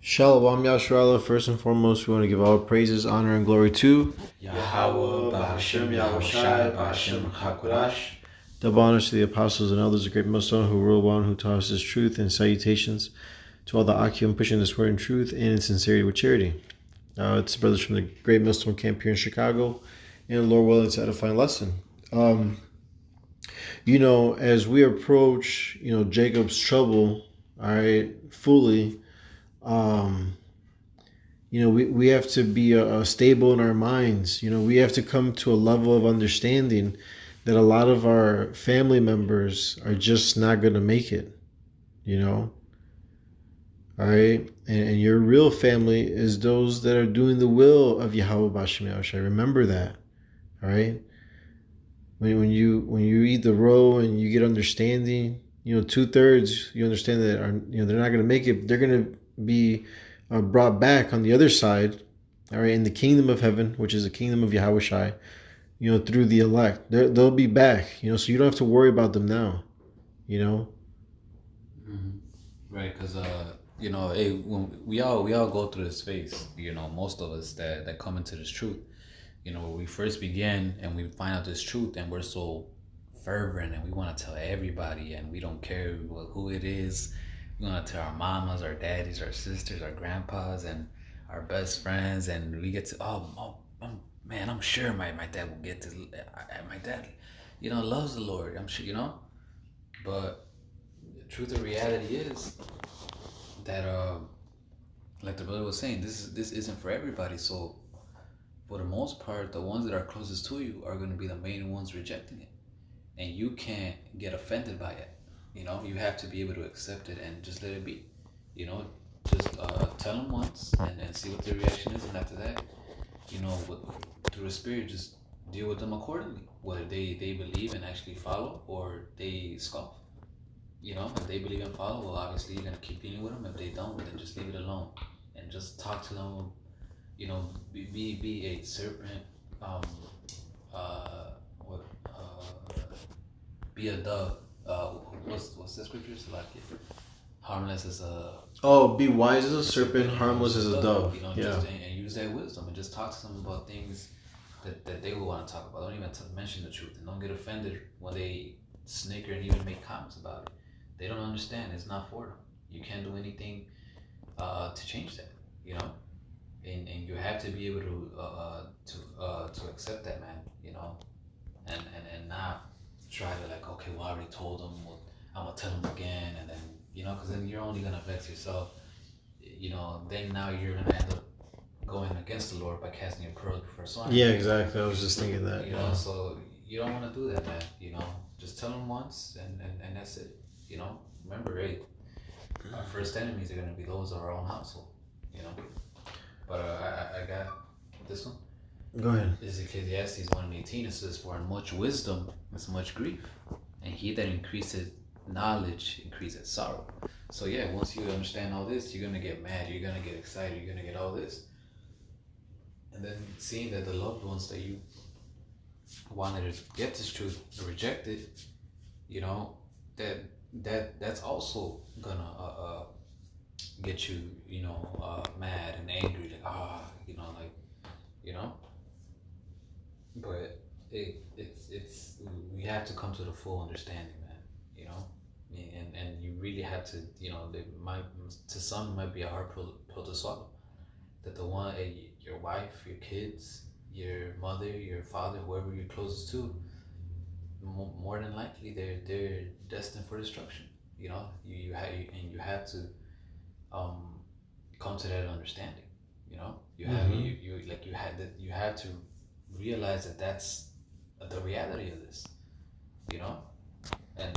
Shalom Yasharallah. First and foremost, we want to give all praises, honor, and glory to Yahweh, Ba'ashem, Yahushai, Ba'ashem, Hakodash. double honors to the apostles and elders of great Muslim who rule one, who taught us his truth, and salutations to all the Akim pushing this word in truth and in sincerity with charity. It's brothers from the great Muslim camp here in Chicago, and Lord willing, it's an edifying lesson. As we approach, Jacob's trouble, all right, fully, we have to be stable in our minds. We have to come to a level of understanding that a lot of our family members are just not going to make it, all right? And your real family is those that are doing the will of Yahweh Bashem Yahushai. Remember that, all right? When you eat the roll and you get understanding, 2/3, you understand that they're not going to make it. They're going to be brought back on the other side, all right, in the kingdom of heaven, which is the kingdom of Yahweh Shai, through the elect. They'll be back, so you don't have to worry about them now, Mm-hmm. Right, because hey, when we all go through this phase. Most of us that come into this truth. When we first begin and we find out this truth, and we're so fervent and we want to tell everybody, and we don't care who it is. We want to tell our mamas, our daddies, our sisters, our grandpas, and our best friends, and we get to man, I'm sure my dad will get to. My dad, loves the Lord. I'm sure, but the truth of reality is that like the brother was saying, this isn't for everybody. So for the most part, the ones that are closest to you are going to be the main ones rejecting it, and you can't get offended by it. You have to be able to accept it and just let it be. Just tell them once and see what their reaction is, and after that, through the spirit, just deal with them accordingly. Whether they believe and actually follow, or they scoff. If they believe and follow, well, obviously you're gonna keep dealing with them. If they don't, then just leave it alone and just talk to them. Be a serpent. Um, what? Be a dove. What's the scriptures like? Harmless as a. Be wise as a serpent, harmless as a dove. Yeah. Just and use that wisdom and just talk to them about things that they will want to talk about. Don't even mention the truth, and don't get offended when they snicker and even make comments about it. They don't understand. It's not for them. You can't do anything to change that. And you have to be able to accept that, man. And not try to, like, okay, well, I already told them. Well, I'm gonna tell them again, and then because then you're only gonna vex yourself. Then now you're gonna end up going against the Lord by casting your pearls before swine. Yeah, exactly. I was just thinking that. So you don't want to do that, man. Just tell them once, and that's it. Remember, hey, our first enemies are gonna be those of our own household. But I got this one. Go ahead. This is Ecclesiastes 1:18. It says, "For in much wisdom is much grief, and he that increaseth knowledge increaseth sorrow." So yeah, once you understand all this, you're gonna get mad, you're gonna get excited, you're gonna get all this, and then seeing that the loved ones that you wanted to get this truth reject it, that's also gonna get you, mad and angry, like you know. But it's we have to come to the full understanding, man. And you really have to, to some it might be a hard pill to swallow. That the one, your wife, your kids, your mother, your father, whoever you're closest to, more than likely they're destined for destruction. You have to come to that understanding. You have you have to realize that that's the reality of this. And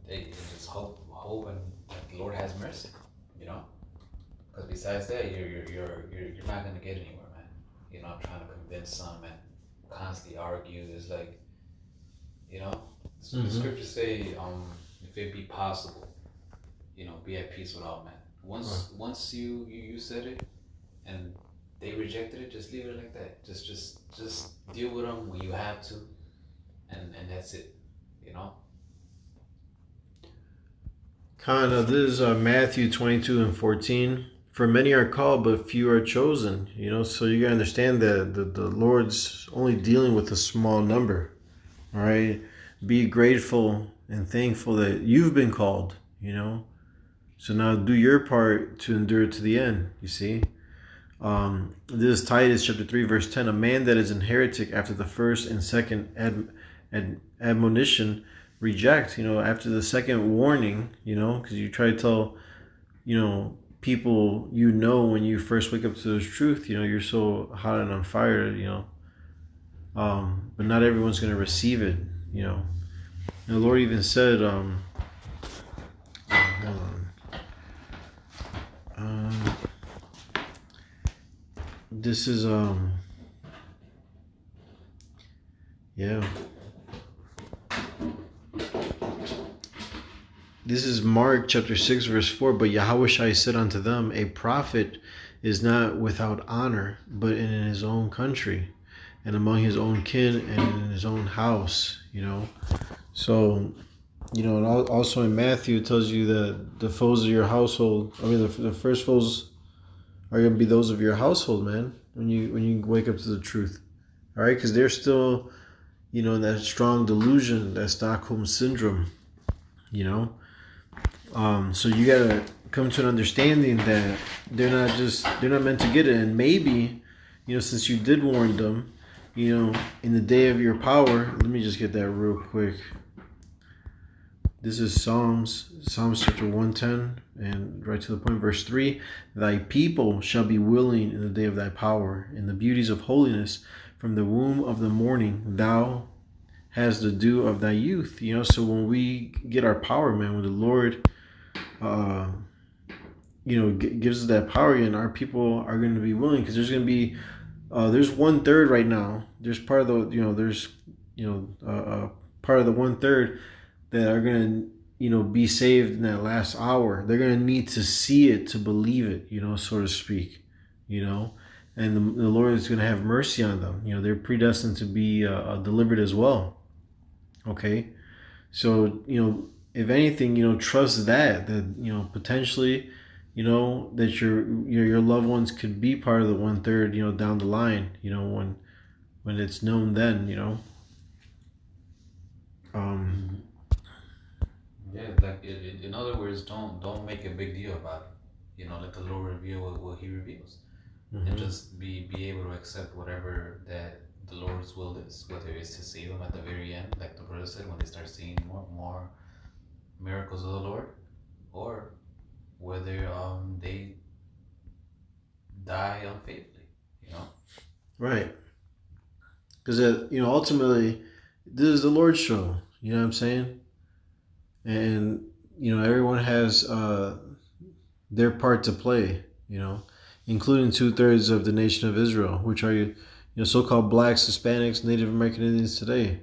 they just hope and that the Lord has mercy. Because besides that, you're not gonna get anywhere, man. Trying to convince some and constantly argue. It's like, the scriptures say, if it be possible, be at peace with all men. Once you said it, and they rejected it, just leave it like that. Just deal with them when you have to, and that's it. Kind of. This is Matthew 22:14. For many are called, but few are chosen. So you gotta understand that the Lord's only dealing with a small number. All right, be grateful and thankful that you've been called. So now do your part to endure to the end. You see. This is Titus chapter 3 verse 10. A man that is an heretic after the first and second admonition reject. After the second warning. Because you try to tell people when you first wake up to this truth. You're so hot and on fire. But not everyone's gonna receive it. And the Lord even said, hold on. This is yeah. This is Mark chapter 6 verse 4. But Yahushua said unto them, a prophet is not without honor, but in his own country, and among his own kin, and in his own house. So, and also in Matthew it tells you that the foes of your household, the first foes are going to be those of your household, man, when you wake up to the truth. All right? Because they're still, in that strong delusion, that Stockholm syndrome, So you got to come to an understanding that they're not meant to get it. And maybe, since you did warn them, in the day of your power, let me just get that real quick. This is Psalms chapter 110, and right to the point, verse 3. Thy people shall be willing in the day of thy power, in the beauties of holiness. From the womb of the morning, thou hast the dew of thy youth. So when we get our power, man, when the Lord, gives us that power again, our people are going to be willing, because there's going to be, there's 1/3 right now. There's part of the, part of the 1/3 that are going to, be saved in that last hour. They're going to need to see it to believe it, so to speak, and the Lord is going to have mercy on them. They're predestined to be delivered as well. Okay. So, if anything, trust that potentially, that your loved ones could be part of the 1/3, down the line, when it's known then, Yeah, like in other words, don't make a big deal about it. Let the Lord reveal what He reveals, and just be able to accept whatever that the Lord's will is, whether it's to save them at the very end, like the brother said, when they start seeing more miracles of the Lord, or whether they die unfaithfully. Right. Because ultimately, this is the Lord's show. You know what I'm saying? And everyone has their part to play. Including 2/3 of the nation of Israel, which are so-called blacks, Hispanics, Native American Indians today.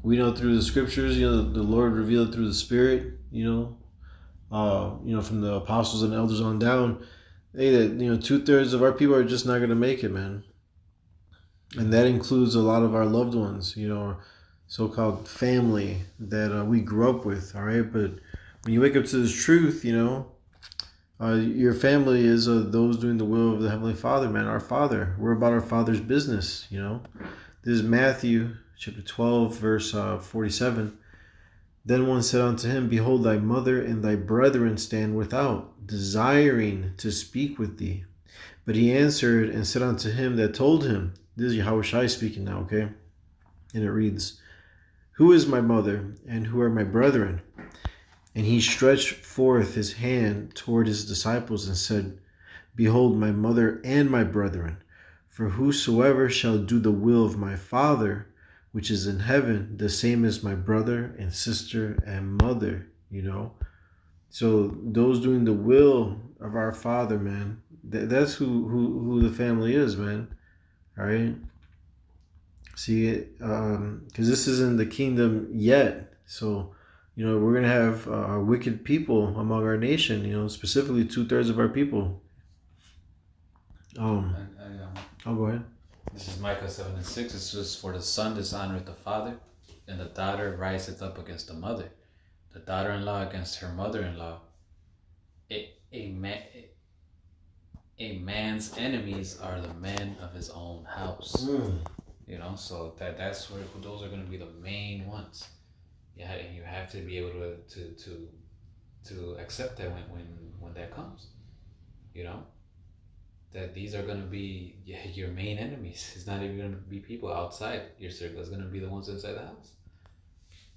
We know through the scriptures, the Lord revealed through the Spirit, from the apostles and elders on down, hey, that 2/3 of our people are just not going to make it, man. And that includes a lot of our loved ones, our so-called family that we grew up with. All right, but when you wake up to this truth, your family is those doing the will of the Heavenly Father, man. Our Father. We're about our Father's business. This is Matthew chapter 12, verse 47. Then one said unto him, behold, thy mother and thy brethren stand without, desiring to speak with thee. But he answered and said unto him that told him, this is Yahushua speaking now, okay? And it reads, who is my mother and who are my brethren? And he stretched forth his hand toward his disciples and said, behold, my mother and my brethren. For whosoever shall do the will of my Father, which is in heaven, the same is my brother and sister and mother, So those doing the will of our Father, man, that's who the family is, man. All right? See, because this isn't the kingdom yet. So, we're going to have wicked people among our nation, specifically 2/3 of our people. Oh, go ahead. This is Micah 7:6. It says, for the son dishonoreth the father, and the daughter riseth up against the mother, the daughter-in-law against her mother-in-law. a man a man's enemies are the men of his own house. Mm. You know, so that's where those are going to be the main ones. Yeah, and you have to be able to accept that when that comes. You know, that these are going to be, yeah, your main enemies. It's not even going to be people outside your circle. It's going to be the ones inside the house.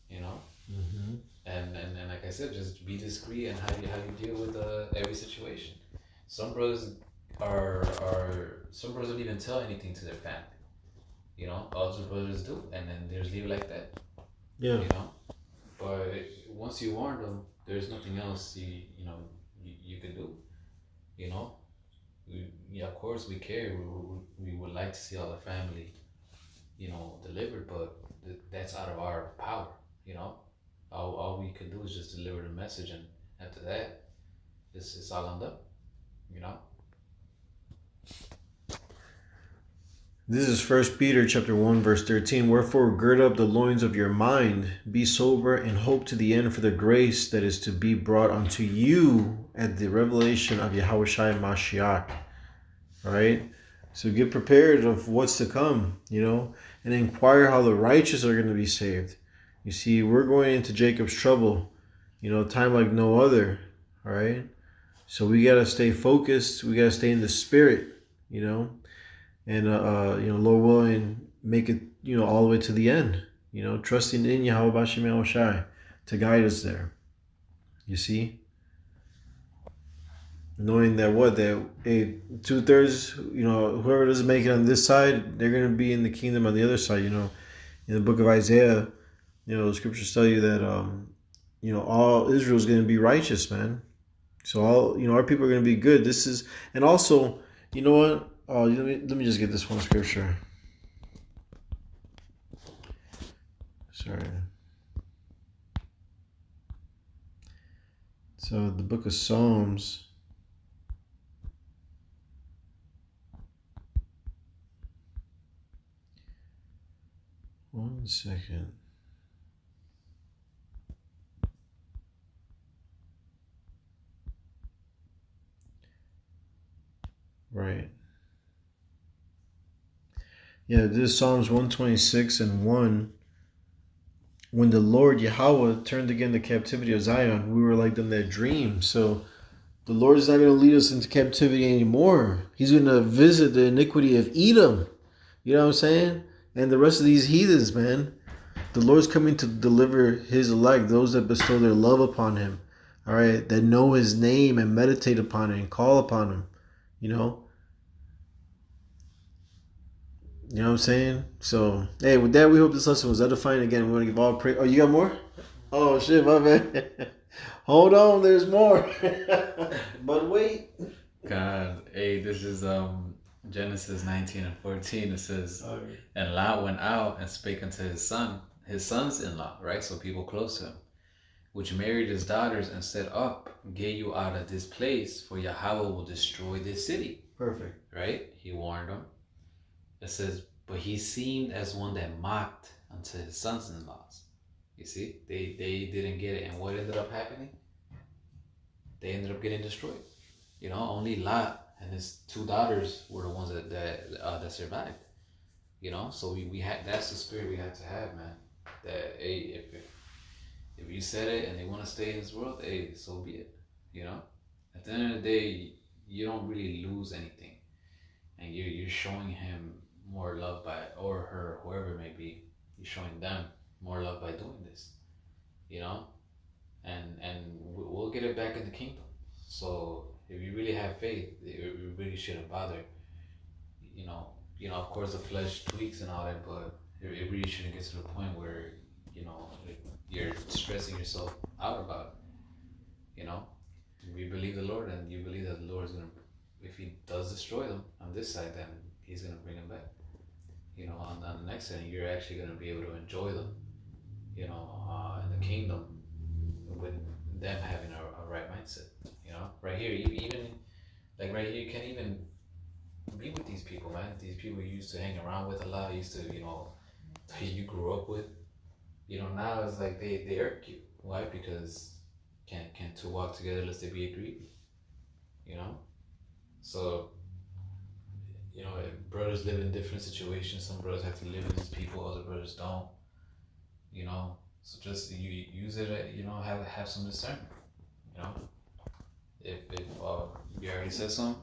You know, Mm-hmm. and like I said, just be discreet and how you deal with every situation. Some brothers some brothers don't even tell anything to their family. You know, other brothers do, and then they just leave it like that. Yeah. You know, but once you warn them, there's nothing else you can do. You know, yeah, of course we care. We would like to see all the family, delivered, but that's out of our power. You know, all we can do is just deliver the message, and after that, it's all on them. You know. This is First Peter chapter 1, verse 13. Wherefore gird up the loins of your mind, be sober, and hope to the end for the grace that is to be brought unto you at the revelation of Yahushua Mashiach. All right? So get prepared of what's to come, and inquire how the righteous are going to be saved. You see, we're going into Jacob's trouble, time like no other. All right? So we got to stay focused. We got to stay in the spirit, and Lord willing, make it all the way to the end. Trusting in Yahweh Bashem Yahushai to guide us there. You see, knowing that that 2/3, whoever doesn't make it on this side, they're gonna be in the kingdom on the other side. In the book of Isaiah, the scriptures tell you that all Israel is gonna be righteous, man. So all our people are gonna be good. This is, and also, you know what? Let me just get this one scripture. Sorry. So the book of Psalms. One second. Right. Yeah, this is Psalms 126 and 1. When the Lord Yahweh turned again the captivity of Zion, we were like them that dream. So the Lord is not going to lead us into captivity anymore. He's going to visit the iniquity of Edom. You know what I'm saying? And the rest of these heathens, man. The Lord's coming to deliver his elect, those that bestow their love upon him. All right, that know his name and meditate upon it and call upon him. You know? You know what I'm saying? So, hey, with that, we hope this lesson was edifying. Again, we want to give all praise. Oh, you got more? Oh, shit, my bad. Hold on, there's more. But wait. God, hey, this is Genesis 19 and 14. It says, okay. And Lot went out and spake unto his sons-in-law, right? So people close to him, which married his daughters and said, Up, get you out of this place, for Yahweh will destroy this city. Perfect. Right? He warned them. It says, but he seemed as one that mocked unto his sons-in-laws. You see, they didn't get it. And what ended up happening? They ended up getting destroyed. Only Lot and his two daughters were the ones that survived. So we had, that's the spirit we have to have, man. That, hey, if you said it and they want to stay in this world, hey, so be it. At the end of the day, you don't really lose anything, and you're showing him more love by, or her, whoever it may be. You're showing them more love by doing this. And we'll get it back in the kingdom. So if you really have faith, it really shouldn't bother. Of course the flesh tweaks and all that, but it really shouldn't get to the point where you're stressing yourself out about it. We believe the Lord, and you believe that the Lord is gonna, if He does destroy them on this side, then He's gonna bring them back. On the next side, you're actually gonna be able to enjoy them. In the kingdom, with them having a right mindset. Right here, even like right here, you can't even be with these people, man. These people you used to hang around with a lot, used to, you grew up with. Now it's like they irk you. Why? Because can't two walk together unless they be agreed. you know. So, you know, brothers live in different situations. Some brothers have to live with these people, other brothers don't, you know. So just you use it, you know, have some discernment, you know. If you already said something,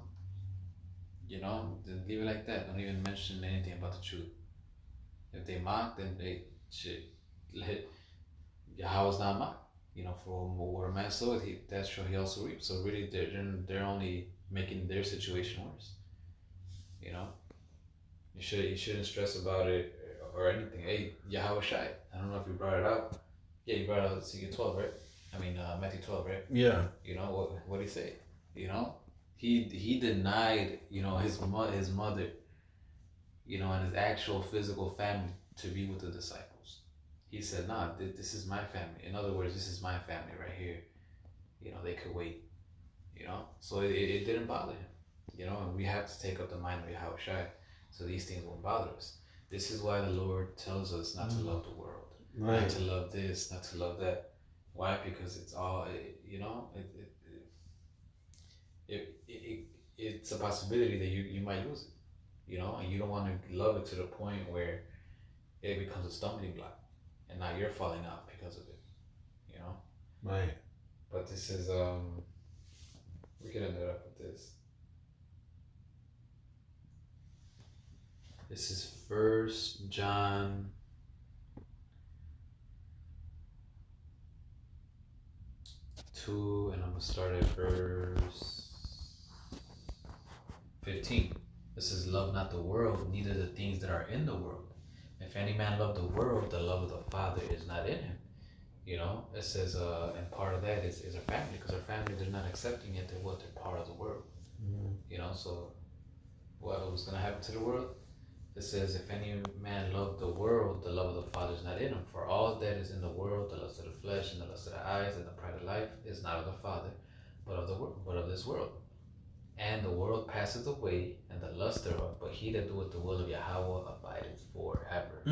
you know, then leave it like that. Don't even mention anything about the truth. If they mock, then they shit. Let Yahweh's not mocked. You know, for what a man soweth, that's sure he also reaps. So really, they're only making their situation worse. You know, you shouldn't stress about it or anything. Hey, Yahweh Shai. I don't know if you brought it up. Yeah, you brought out Ezekiel 12, right? I mean Matthew 12, right? Yeah. You know what he say? You know, he denied, you know, his mother, you know, and his actual physical family to be with the disciples. He said, "Nah, this is my family. In other words, this is my family right here. You know, they could wait. You know, so it didn't bother him. You know, and we have to take up the mind of Yahweh Shai, so these things won't bother us. This is why the Lord tells us not to love the world, Right. not to love this, not to love that. Why? Because it's all, you know, it's a possibility that you might lose it, you know, and you don't want to love it to the point where it becomes a stumbling block, and now you're falling out because of it, you know. Right. But this is we could end it up with this. This is First John 2, and I'm gonna start at verse 15. This is love not the world, neither the things that are in the world. If any man love the world, the love of the Father is not in him. You know, it says, and part of that is our family, because our family, they're not accepting it. They're part of the world. Mm-hmm. You know, so what was going to happen to the world? It says, if any man love the world, the love of the Father is not in him. For all that is in the world, the lust of the flesh and the lust of the eyes and the pride of life, is not of the Father, but of the world, but of this world. And the world passes away, and the lust thereof, but he that doeth the will of Yahweh abideth forever.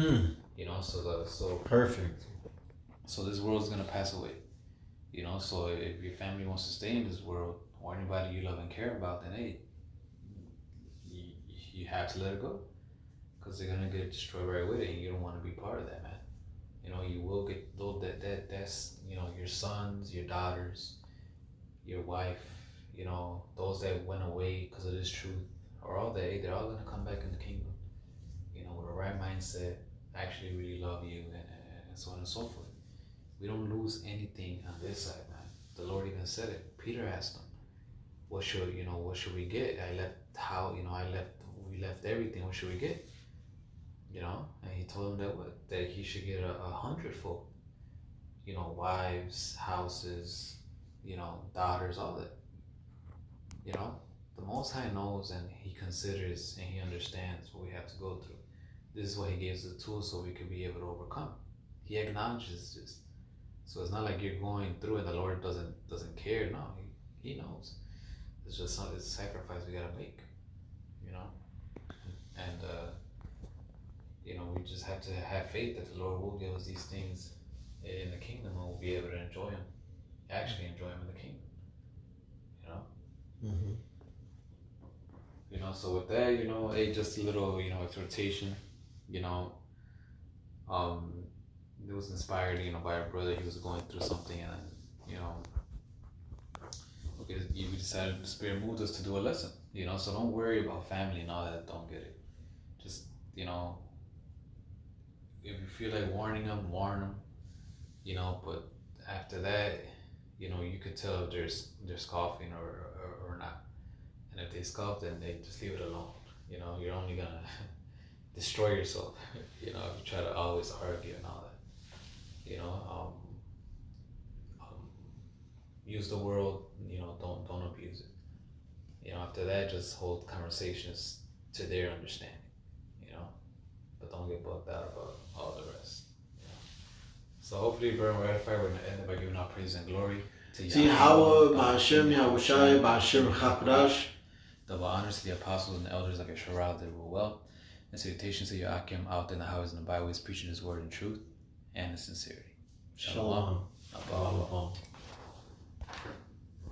You know, so perfect. So this world is gonna pass away. You know, so if your family wants to stay in this world, or anybody you love and care about, then hey, you have to let it go, because they're gonna get destroyed right with it, and you don't want to be part of that, man. You know, you will get those that's, you know, your sons, your daughters, your wife, you know, those that went away because of this truth, or all that, they're all gonna come back in the kingdom. You know, with the right mindset, actually really love you, and so on and so forth. We don't lose anything on this side, man. The Lord even said it. Peter asked him, what should we get? We left everything. What should we get? You know, and he told him that he should get a hundredfold. You know, wives, houses, you know, daughters, all that. You know, the Most High knows, and he considers, and he understands what we have to go through. This is why he gives the tools so we can be able to overcome. He acknowledges this. So it's not like you're going through and the Lord doesn't care. No, he knows. It's just it's a sacrifice we gotta make, you know. And you know, we just have to have faith that the Lord will give us these things in the kingdom, and we'll be able to enjoy Him, actually enjoy Him in the kingdom, you know. Mm-hmm. You know, so with that, you know, just a little, you know, exhortation, you know. It was inspired, you know, by our brother. He was going through something, and you know, okay, we decided the Spirit moved us to do a lesson, you know. So don't worry about family and all that. Don't get it. Just, you know, if you feel like warning them, warn them, you know. But after that, you know, you could tell if they're scoffing or not. And if they scoff, then they just leave it alone. You know, you're only gonna destroy yourself. You know, if you try to always argue and all that. You know, use the world. You know, don't abuse it. You know, after that, just hold conversations to their understanding. You know, but don't get bugged out about all the rest. You know? So hopefully, bro, we're edified. We're gonna end up by giving our praise and glory to Yahweh, Ba'ashem Yahushai, Ba'ashem Chapadash. Double honors to the apostles and the elders of Yeshua that rule well, and salutations to your Akim out in the highways and the byways, preaching His word in truth and in sincerity. Shalom. Shalom.